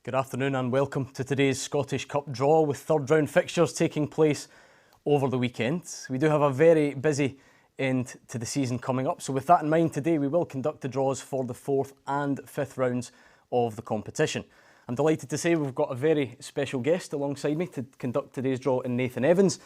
Good afternoon and welcome to today's Scottish Cup draw with third round fixtures taking place over the weekend. We do have a very busy end to the season coming up, so with that in mind today we will conduct the draws for the fourth and fifth rounds of the competition. I'm delighted to say we've got a very special guest alongside me to conduct today's draw in Nathan Evans.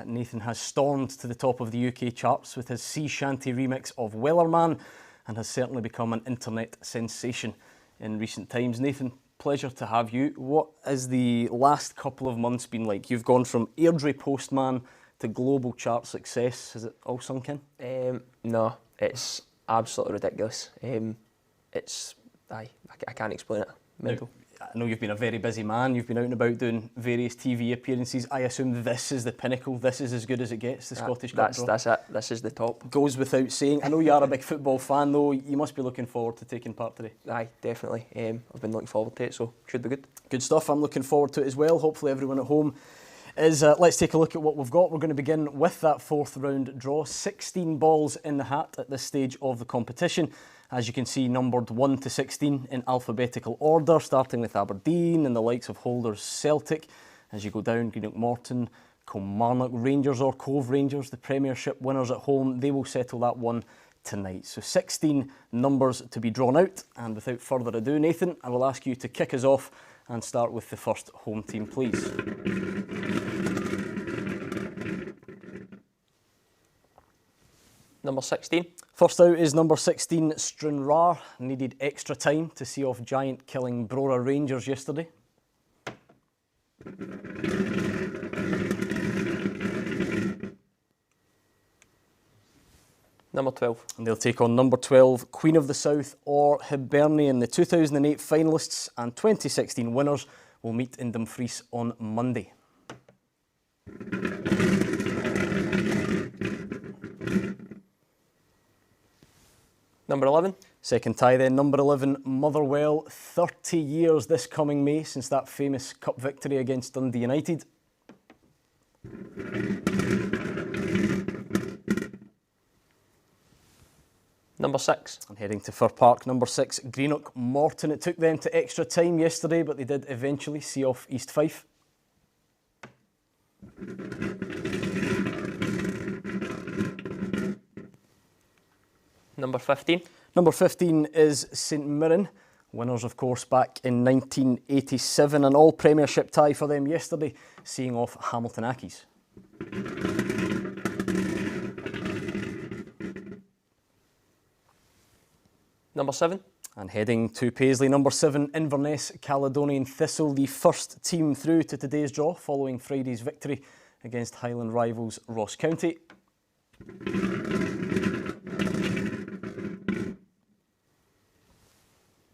Nathan has stormed to the top of the UK charts with his sea shanty remix of Wellerman and has certainly become an internet sensation in recent times. Nathan, pleasure to have you. What has the last couple of months been like? You've gone from Airdrie postman to global chart success. Has it all sunk in? No, it's absolutely ridiculous. I can't explain it. Mental. I know you've been a very busy man. You've been out and about doing various TV appearances. I assume this is the pinnacle. This is as good as it gets, the Scottish Cup draw. That's it. This is the top. Goes without saying. I know you are a big football fan though. You must be looking forward to taking part today. Aye, definitely. I've been looking forward to it, so should be good. Good stuff. I'm looking forward to it as well. Hopefully everyone at home is. Let's take a look at what we've got. We're going to begin with that fourth round draw. 16 balls in the hat at this stage of the competition. As you can see, numbered 1 to 16 in alphabetical order, starting with Aberdeen and the likes of holders Celtic. As you go down, Greenock Morton, Kilmarnock Rangers or Cove Rangers, the Premiership winners at home, they will settle that one tonight. So 16 numbers to be drawn out. And without further ado, Nathan, I will ask you to kick us off and start with the first home team, please. Number 16. First out is number 16, STRANRAER. Needed extra time to see off giant-killing BRORA Rangers yesterday. Number 12. And they'll take on number 12, Queen of the South or Hibernian. The 2008 finalists and 2016 winners will meet in Dumfries on Monday. Number 11. Second tie then, number 11, Motherwell. 30 years this coming May since that famous cup victory against Dundee United. Number 6. And heading to Fir Park, number 6, Greenock Morton. It took them to extra time yesterday, but they did eventually see off East Fife. Number 15. Number 15 is St Mirren. Winners, of course, back in 1987. An all-premiership tie for them yesterday, seeing off Hamilton Accies. Number 7. And heading to Paisley, number 7, Inverness Caledonian Thistle, the first team through to today's draw following Friday's victory against Highland rivals Ross County.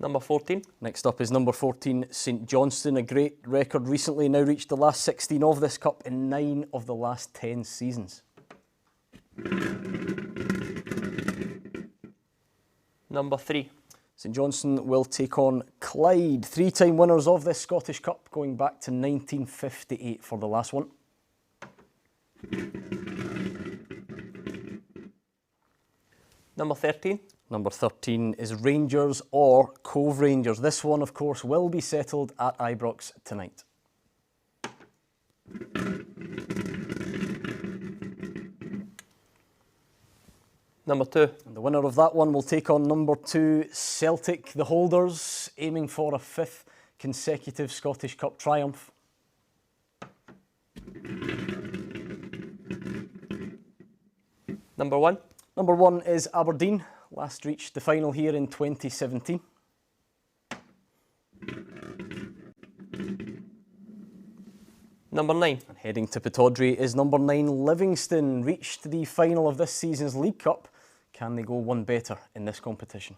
Number 14. Next up is number 14, St Johnstone. A great record recently, now reached the last 16 of this cup in 9 of the last 10 seasons. Number 3. St Johnstone will take on Clyde, 3-time winners of this Scottish Cup, going back to 1958 for the last one. Number 13. Number 13 is Rangers or Cove Rangers. This one, of course, will be settled at Ibrox tonight. Number 2. And the winner of that one will take on number 2, Celtic, the holders, aiming for a 5th consecutive Scottish Cup triumph. Number 1. Number 1 is Aberdeen. Last reached the final here in 2017. Number 9. And heading to Pittodrie is number 9, Livingston. Reached the final of this season's League Cup. Can they go one better in this competition?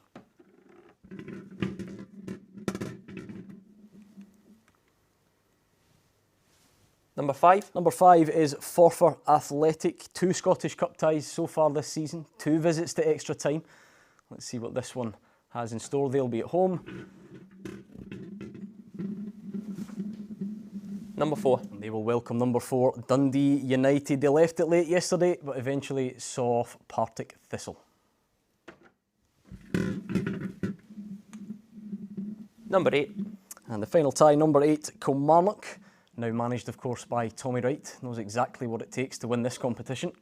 Number 5. Number 5 is Forfar Athletic. 2 Scottish Cup ties so far this season. 2 visits to extra time. Let's see what this one has in store. They'll be at home. Number 4. And they will welcome number 4, Dundee United. They left it late yesterday, but eventually saw off Partick Thistle. Number 8. And the final tie, number 8, Kilmarnock, now managed of course by Tommy Wright, knows exactly what it takes to win this competition.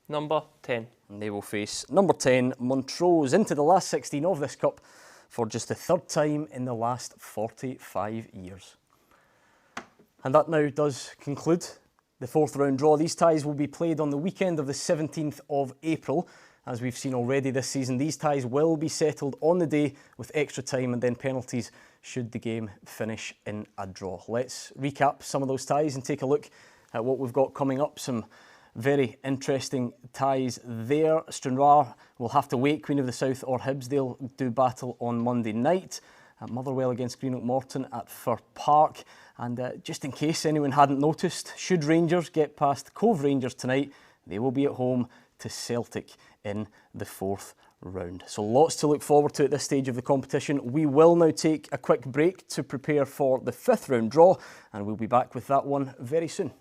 Number 10. And they will face number 10, Montrose, into the last 16 of this cup for just the 3rd time in the last 45 years. And that now does conclude the 4th round draw. These ties will be played on the weekend of the 17th of April. As we've seen already this season, these ties will be settled on the day with extra time and then penalties should the game finish in a draw. Let's recap some of those ties and take a look at what we've got coming up. Some very interesting ties there. Stranraer will have to wait. Queen of the South or Hibs, they'll do battle on Monday night. Motherwell against Greenock Morton at Fir Park. And just in case anyone hadn't noticed, should Rangers get past Cove Rangers tonight, they will be at home to Celtic in the 4th round. So lots to look forward to at this stage of the competition. We will now take a quick break to prepare for the 5th round draw, and we'll be back with that one very soon.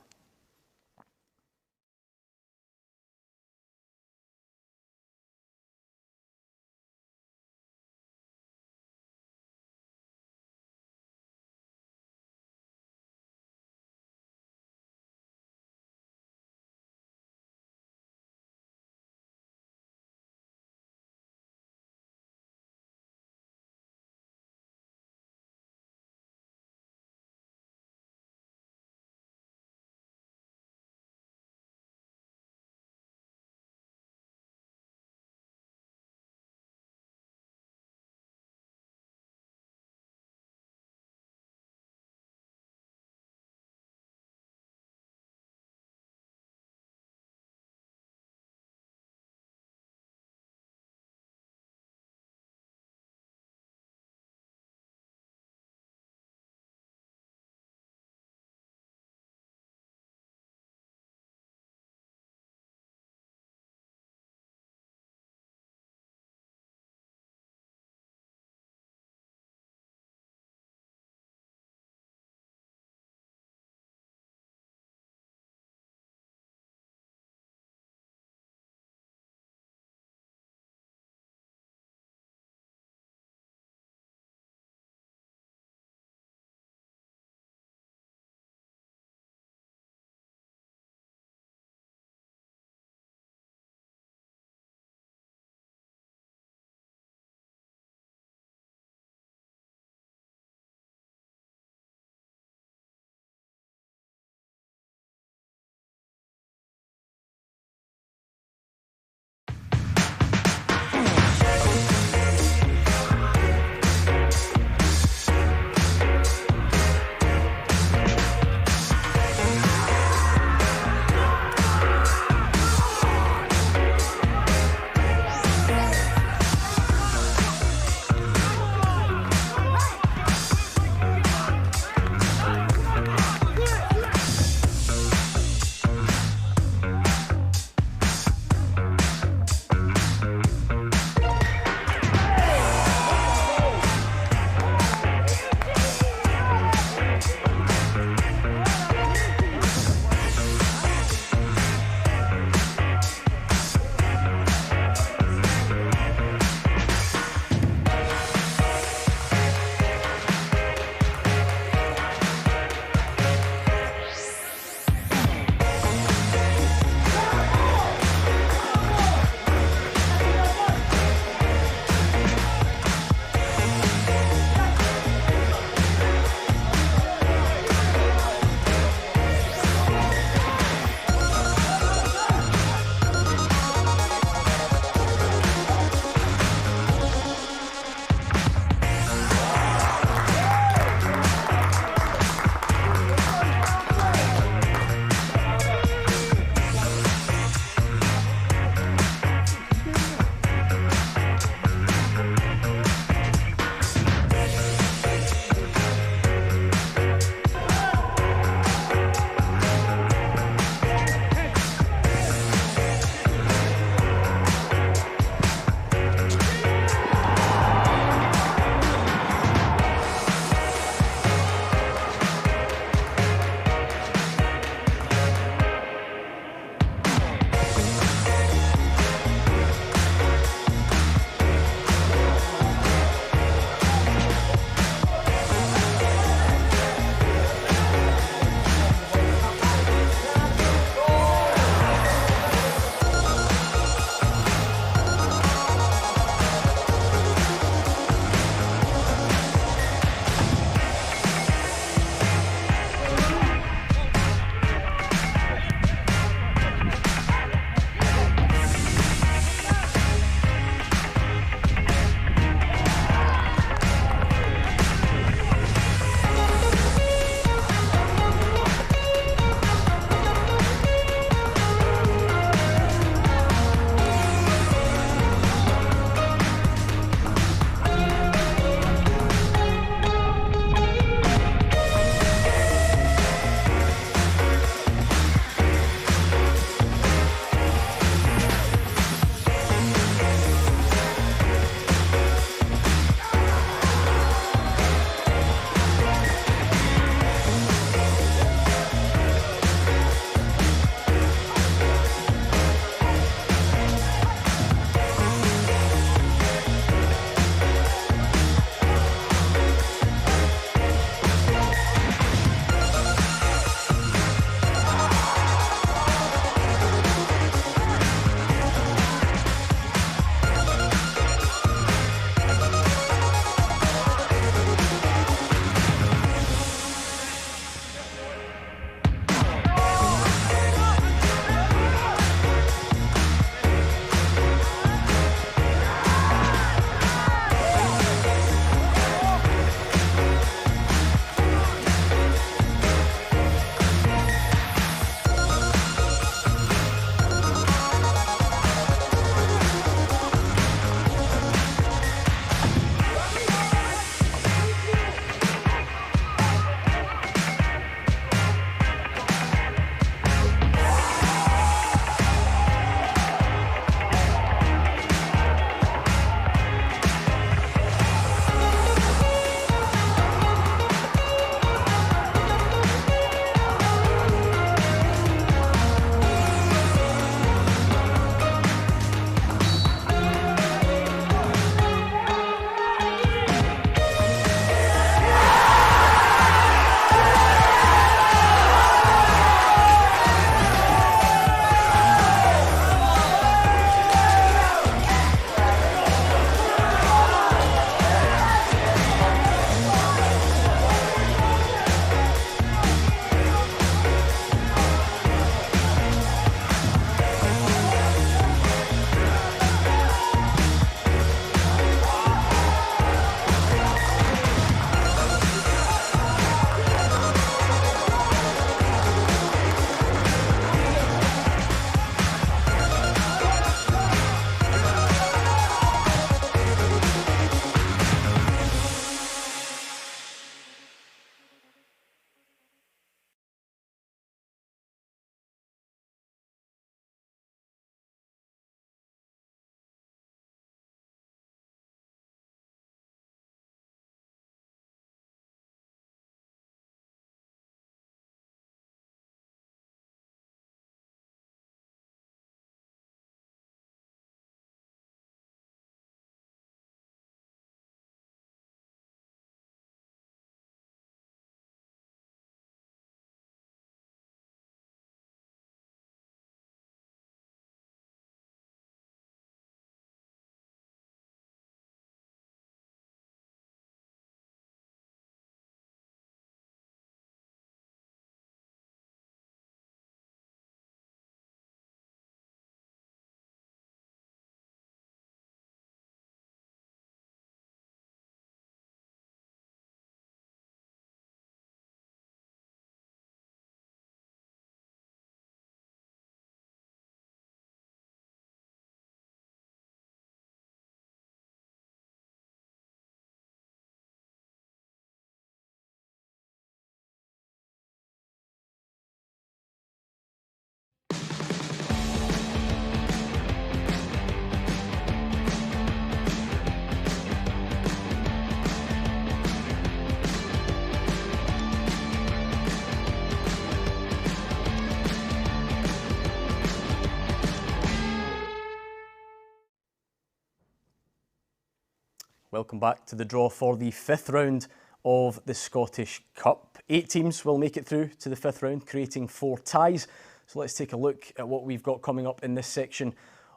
Welcome back to the draw for the 5th round of the Scottish Cup. 8 teams will make it through to the 5th round, creating 4 ties. So let's take a look at what we've got coming up in this section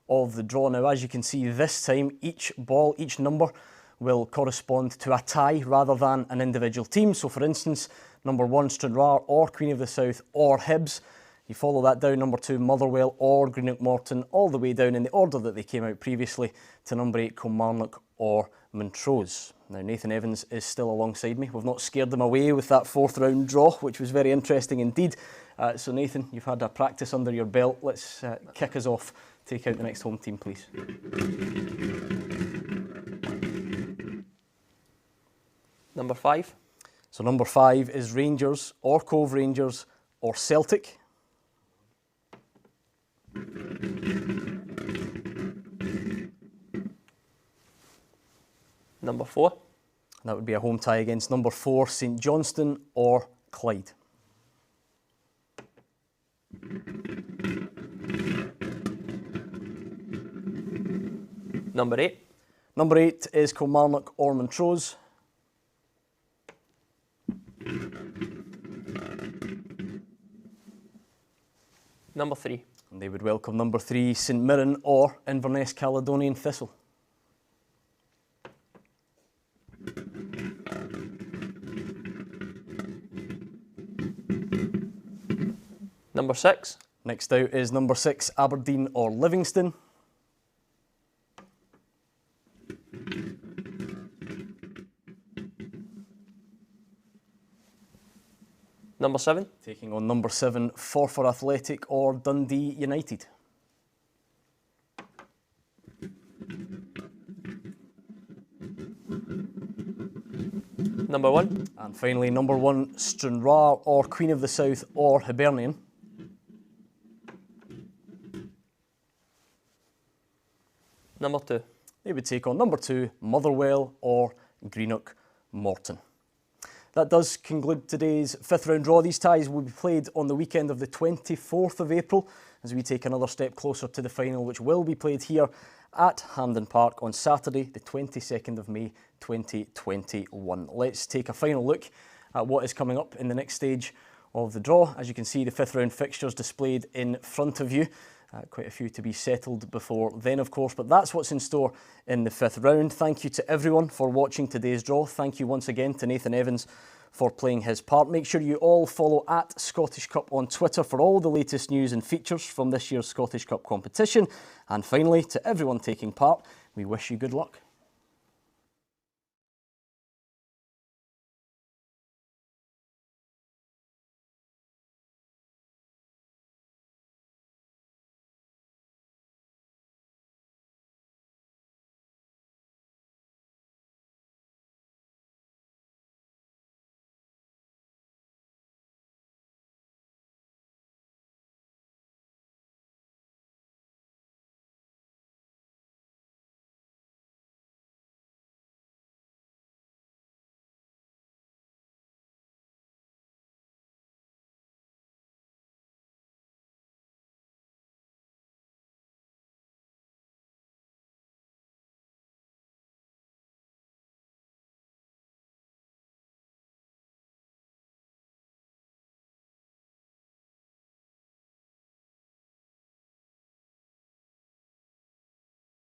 of the draw. Now, as you can see, this time each ball, each number will correspond to a tie rather than an individual team. So for instance, number 1 Stranraer or Queen of the South or Hibs. You follow that down, number 2 Motherwell or Greenock Morton, all the way down in the order that they came out previously to number 8 Kilmarnock or Montrose. Now Nathan Evans is still alongside me. We've not scared them away with that 4th round draw, which was very interesting indeed. So Nathan, you've had a practice under your belt. Let's kick us off. Take out the next home team, please. Number 5. So number 5 is Rangers or Cove Rangers or Celtic. Number 4. That would be a home tie against number 4 St Johnstone or Clyde. Number 8. Number 8 is Kilmarnock or Montrose. Number 3. And they would welcome number 3 St Mirren or Inverness Caledonian Thistle. Number 6. Next out is number 6 Aberdeen or Livingston. Number 7. Taking on number 7 Forfar Athletic or Dundee United. Number 1. And finally number 1 Stranraer or Queen of the South or Hibernian. Number 2. They would take on number 2 Motherwell or Greenock Morton. That does conclude today's 5th round draw. These ties will be played on the weekend of the 24th of April as we take another step closer to the final, which will be played here at Hampden Park on Saturday, the 22nd of May 2021. Let's take a final look at what is coming up in the next stage of the draw. As you can see, the 5th round fixtures displayed in front of you. Quite a few to be settled before then, of course, but that's what's in store in the 5th round. Thank you to everyone for watching today's draw. Thank you once again to Nathan Evans for playing his part. Make sure you all follow at Scottish Cup on Twitter for all the latest news and features from this year's Scottish Cup competition. And finally, to everyone taking part, we wish you good luck.